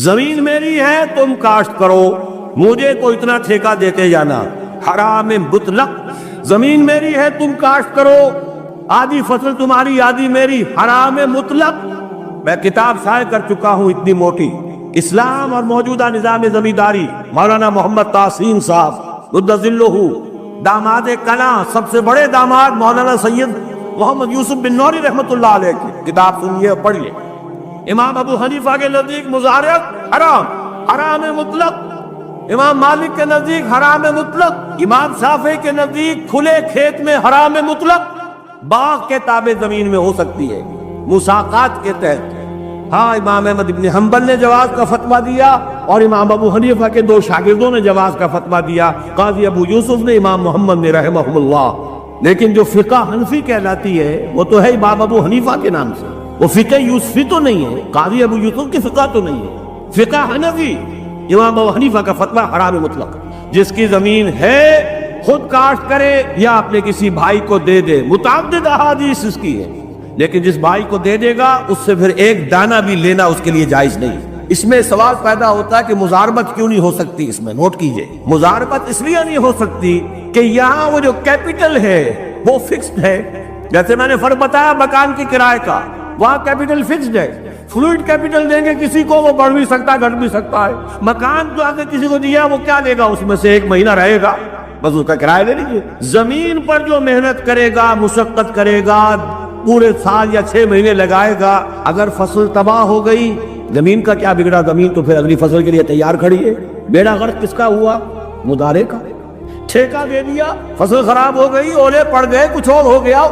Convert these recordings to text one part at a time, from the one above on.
زمین میری ہے تم کاشت کرو، مجھے تو اتنا ٹھیکہ دیتے جانا۔ حرام مطلق، زمین میری ہے تم کاشت کرو، آدھی فصل تمہاری آدھی میری، حرام مطلق۔ میں کتاب شائع کر چکا ہوں اتنی موٹی، اسلام اور موجودہ نظام زمینداری، مولانا محمد تحسین صاحب رد ذلہ، داماد کلاں، سب سے بڑے داماد مولانا سید محمد یوسف بن نوری رحمۃ اللہ علیہ کی کتاب سنیے اور پڑھیے۔ امام ابو حنیفہ کے نزدیک مزارعت حرام، حرام مطلق۔ امام مالک کے نزدیک حرام مطلق۔ امام شافعی کے نزدیک کھلے کھیت میں حرام مطلق، باغ کے تابع زمین میں ہو سکتی ہے مساقات کے تحت۔ ہاں، امام احمد ابن حنبل نے جواز کا فتویٰ دیا اور امام ابو حنیفہ کے دو شاگردوں نے جواز کا فتویٰ دیا، قاضی ابو یوسف نے، امام محمد نے رحمہم اللہ۔ لیکن جو فقہ حنفی کہلاتی ہے وہ تو ہے امام ابو حنیفہ کے نام سے، وہ فقہ یوسفی تو نہیں ہے، قاضی ابو یوسف کی فقہ تو نہیں ہے، فقہ حنفی۔ امام ابو حنیفہ کا فتویٰ حرام مطلق، جس کی زمین ہے خود کاشت کرے یا اپنے کسی بھائی کو دے دے، متعدد احادیث اس کی ہے، لیکن جس بھائی کو دے دے گا اس سے پھر ایک دانہ بھی لینا اس کے لیے جائز نہیں۔ اس میں سوال پیدا ہوتا ہے کہ مزاربت کیوں نہیں ہو سکتی؟ اس میں نوٹ کیجئے، مزاربت اس لیے نہیں ہو سکتی کہ یہاں وہ جو کیپٹل ہے وہ فکسڈ ہے۔ جیسے میں نے فرق بتایا مکان کی کرائے کا، وہاں کیپٹل فکسڈ ہے، فلوئڈ کیپٹل دیں گے کسی کو وہ بڑھ بھی سکتا ہے گھٹ بھی سکتا ہے۔ مکان جو اگر کسی کو دیا وہ کیا لے گا؟ اس میں سے ایک مہینہ رہے گا، بس اس کا کرایہ لے لیجیے۔ زمین پر جو محنت کرے گا، مشقت کرے گا، پورے سال یا 6 مہینے لگائے گا، اگر فصل تباہ ہو گئی، زمین کا کیا بگڑا؟ زمین تو پھر اگلی فصل کے لیے تیار کھڑی ہے۔ بیڑا غرق کس کا ہوا؟ مضارع کا۔ ٹھیکہ دے دیا، فصل خراب ہو گئی، اولے پڑ گئے، کچھ اور ہو گیا،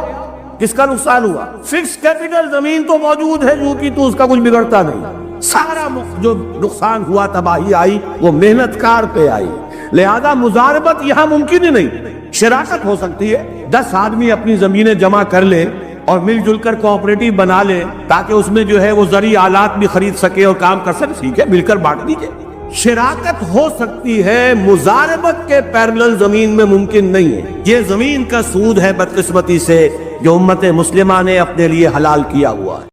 کس کا نقصان ہوا؟ فکس کیپٹل زمین تو موجود ہے جو کہ تو اس کا کچھ بگڑتا نہیں، سارا جو نقصان ہوا، تباہی آئی، وہ محنت کار پہ آئی۔ لہذا مزاربت یہاں ممکن ہی نہیں۔ شراکت ہو سکتی ہے، 10 آدمی اپنی زمینیں جمع کر لیں اور مل جل کر کوآپریٹو بنا لیں تاکہ اس میں جو ہے وہ زرعی آلات بھی خرید سکے اور کام کر سکے، ٹھیک ہے، مل کر بانٹ دیجئے۔ شراکت ہو سکتی ہے، مزاربت کے پیرلل زمین میں ممکن نہیں ہے۔ یہ زمین کا سود ہے بدقسمتی سے جو امت مسلمہ نے اپنے لیے حلال کیا ہوا ہے۔